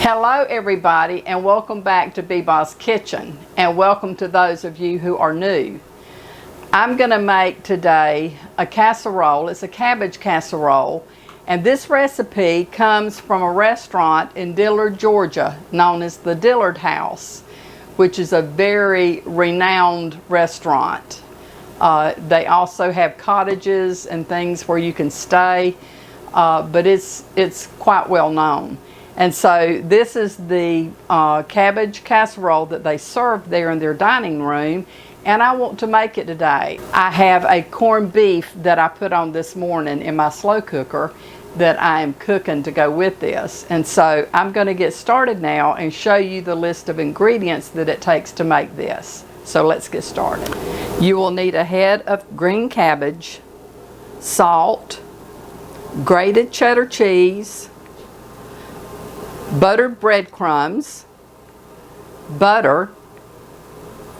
Hello everybody, and welcome back to Beba's Kitchen, and welcome to those of you who are new. I'm going to make today a casserole. It's a cabbage casserole, and this recipe comes from a restaurant in Dillard, Georgia, known as the Dillard House, which is a very renowned restaurant. They also have cottages and things where you can stay, but it's quite well known. And so this is the cabbage casserole that they serve there in their dining room, and I want to make it today. I have a corned beef that I put on this morning in my slow cooker that I am cooking to go with this. And so I'm going to get started now and show you the list of ingredients that it takes to make this. So let's get started. You will need a head of green cabbage, salt, grated cheddar cheese, buttered breadcrumbs, butter,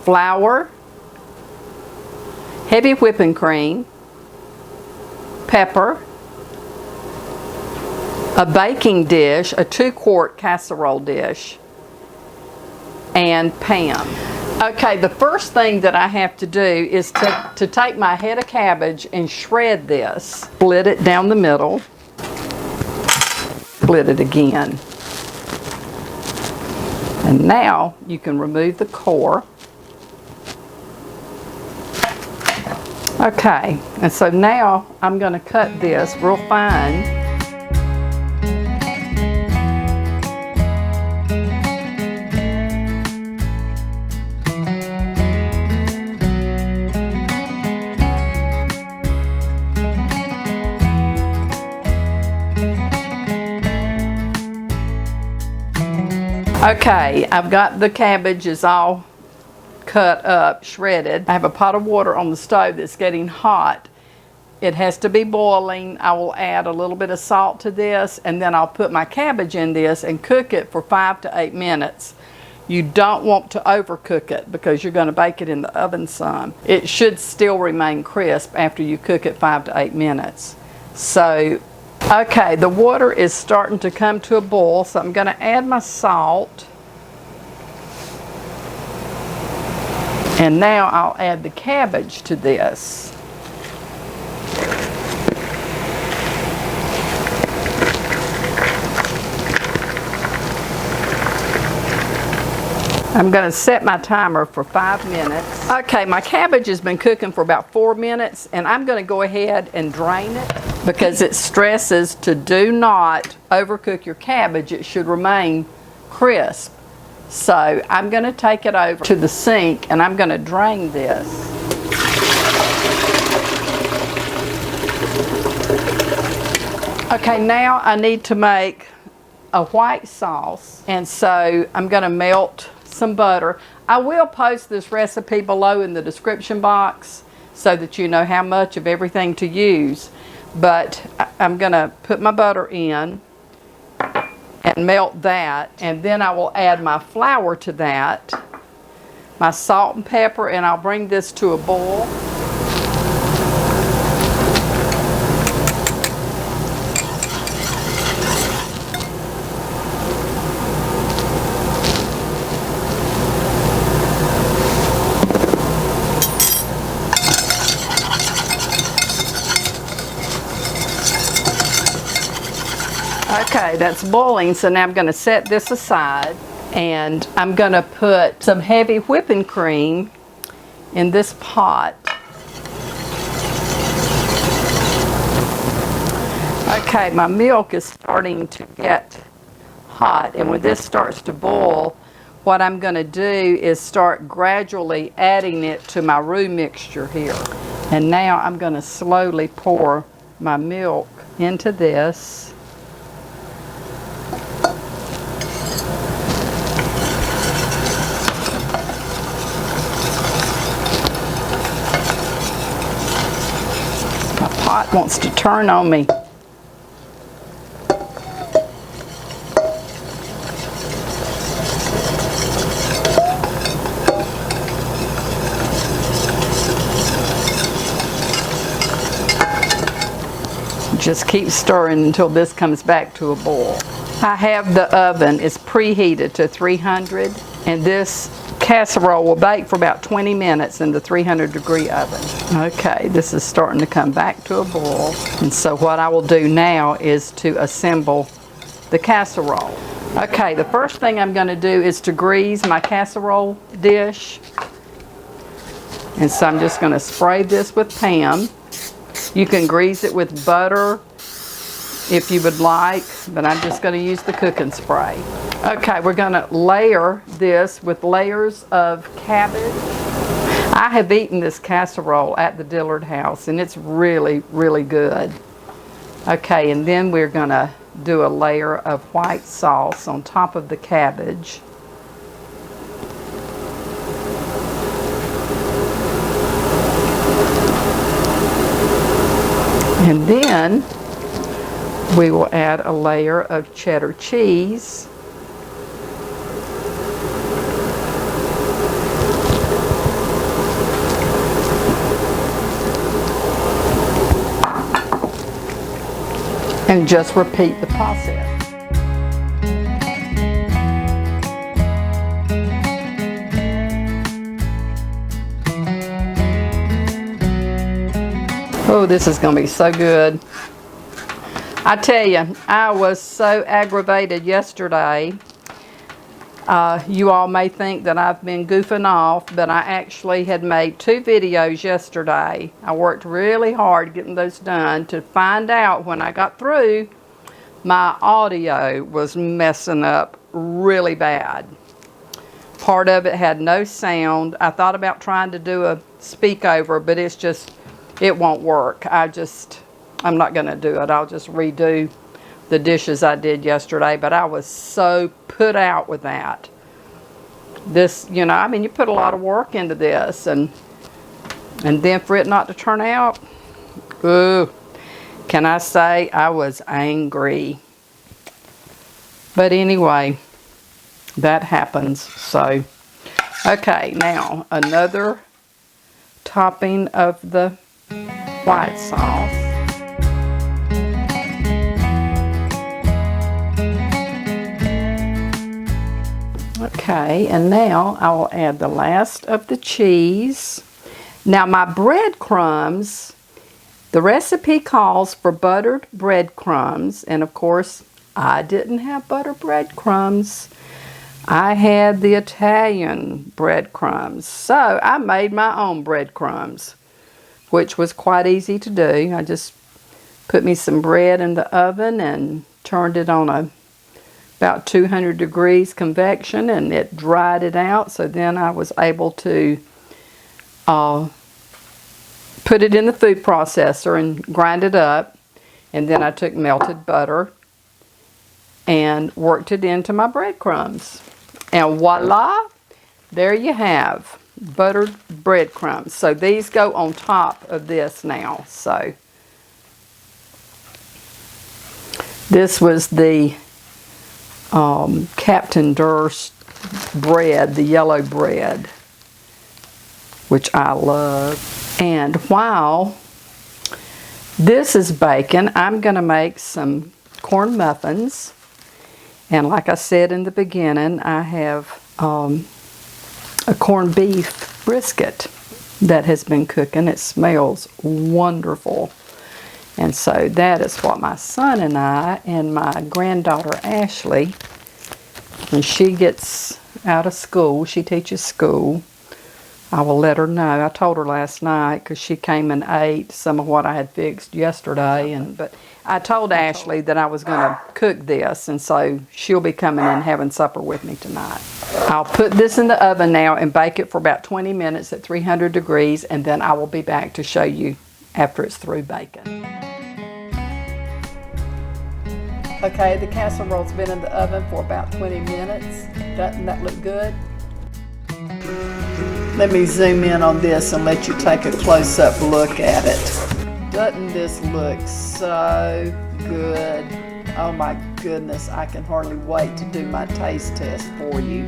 flour, heavy whipping cream, pepper, a baking dish, a 2-quart casserole dish, and pan. Okay, the first thing that I have to do is to take my head of cabbage and shred this. Split it down the middle, split it again. And now you can remove the core. Okay, and so now I'm going to cut this real fine. Okay, I've got the cabbages all cut up, shredded. I have a pot of water on the stove that's getting hot. It has to be boiling. I will add a little bit of salt to this, and then I'll put my cabbage in this and cook it for 5 to 8 minutes. You don't want to overcook it because you're going to bake it in the oven some. It should still remain crisp after you cook it 5 to 8 minutes. So okay, the water is starting to come to a boil, so I'm going to add my salt. And now I'll add the cabbage to this. I'm going to set my timer for 5 minutes. Okay, my cabbage has been cooking for about 4 minutes, and I'm going to go ahead and drain it because it stresses to do not overcook your cabbage. It should remain crisp. So I'm going to take it over to the sink and I'm going to drain this. Okay, now I need to make a white sauce, and so I'm going to melt some butter. I will post this recipe below in the description box so that you know how much of everything to use. But I'm going to put my butter in and melt that, and then I will add my flour to that, my salt and pepper, and I'll bring this to a boil. Okay, that's boiling, so now I'm going to set this aside, and I'm going to put some heavy whipping cream in this pot. Okay, my milk is starting to get hot, and when this starts to boil, what I'm going to do is start gradually adding it to my roux mixture here. And now I'm going to slowly pour my milk into this. Pot wants to turn on me. Just keep stirring until this comes back to a boil. I have the oven is preheated to 300, and this casserole will bake for about 20 minutes in the 300-degree oven. Okay, this is starting to come back to a boil. And so what I will do now is to assemble the casserole. Okay, the first thing I'm going to do is to grease my casserole dish. And so I'm just going to spray this with Pam. You can grease it with butter if you would like, but I'm just going to use the cooking spray. Okay, we're going to layer this with layers of cabbage. I have eaten this casserole at the Dillard house, and it's really, really good. Okay, and then we're going to do a layer of white sauce on top of the cabbage. And then we will add a layer of cheddar cheese. And just repeat the process. Oh, this is going to be so good. I tell you, I was so aggravated yesterday. You all may think that I've been goofing off, but I actually had made 2 videos yesterday. I worked really hard getting those done to find out when I got through, my audio was messing up really bad. Part of it had no sound. I thought about trying to do a speak over, but it's just, it won't work. I'm not going to do it. I'll just redo the dishes I did yesterday, but I was so put out with that. This, you know, I mean, you put a lot of work into this, and then for it not to turn out, ooh, can I say I was angry. But anyway, that happens. So, okay, now another topping of the white sauce. Okay, and now I will add the last of the cheese. Now my breadcrumbs, the recipe calls for buttered breadcrumbs, and of course I didn't have butter breadcrumbs. I had the Italian breadcrumbs, so I made my own breadcrumbs, which was quite easy to do. I just put me some bread in the oven and turned it on about 200 degrees convection, and it dried it out. So then I was able to put it in the food processor and grind it up. And then I took melted butter and worked it into my breadcrumbs. And voila, there you have buttered breadcrumbs. So these go on top of this now. So this was the Captain Durst bread, the yellow bread, which I love. And while this is baking, I'm going to make some corn muffins. And like I said in the beginning, I have a corned beef brisket that has been cooking. It smells wonderful. And so that is what my son and I and my granddaughter Ashley, when she gets out of school, she teaches school, I will let her know. I told her last night because she came and ate some of what I had fixed yesterday. But I told Ashley that I was going to cook this, and so she'll be coming and having supper with me tonight. I'll put this in the oven now and bake it for about 20 minutes at 300 degrees, and then I will be back to show you after it's through baking. Okay, the casserole's been in the oven for about 20 minutes. Doesn't that look good? Let me zoom in on this and let you take a close-up look at it. Doesn't this look so good? Oh my goodness, I can hardly wait to do my taste test for you.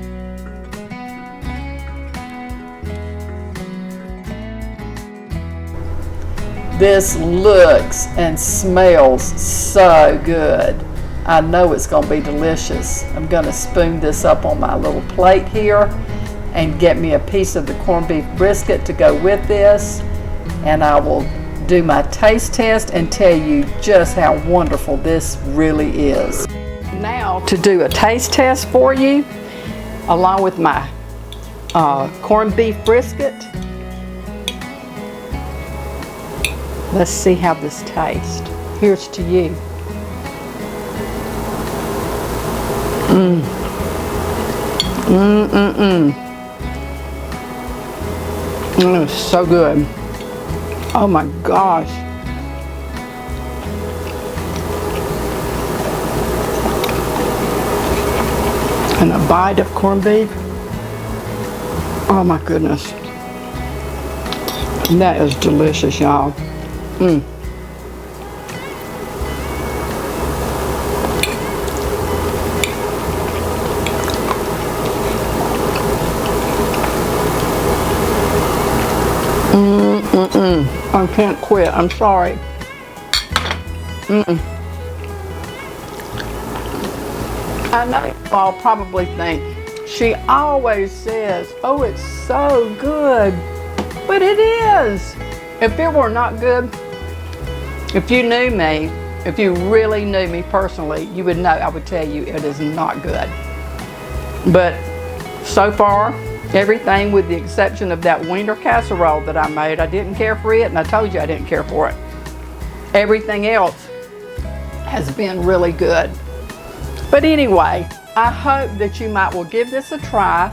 This looks and smells so good. I know it's going to be delicious. I'm going to spoon this up on my little plate here and get me a piece of the corned beef brisket to go with this, and I will do my taste test and tell you just how wonderful this really is. Now to do a taste test for you along with my corned beef brisket. Let's see how this tastes. Here's to you. It's so good. Oh my gosh. And a bite of corned beef. Oh my goodness. That is delicious, y'all. I can't quit. I'm sorry. I know you all probably think, she always says, oh, it's so good. But it is. If it were not good, if you knew me, if you really knew me personally, you would know I would tell you it is not good. But so far, everything with the exception of that winter casserole that I made, I didn't care for it, and I told you I didn't care for it. Everything else has been really good. But anyway, I hope that you might will give this a try.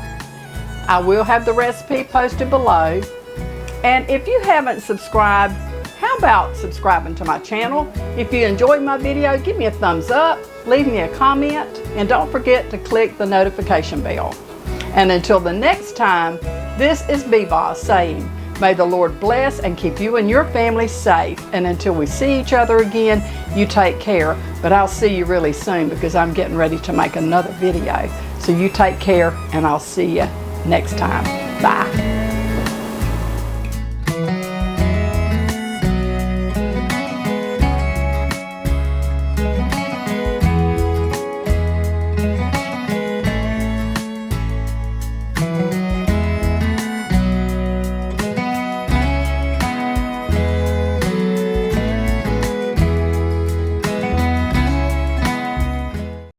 I will have the recipe posted below. And if you haven't subscribed, how about subscribing to my channel? If you enjoyed my video, give me a thumbs up, leave me a comment, and don't forget to click the notification bell. And until the next time, this is B-Boss saying, may the Lord bless and keep you and your family safe. And until we see each other again, you take care. But I'll see you really soon because I'm getting ready to make another video. So you take care, and I'll see you next time. Bye.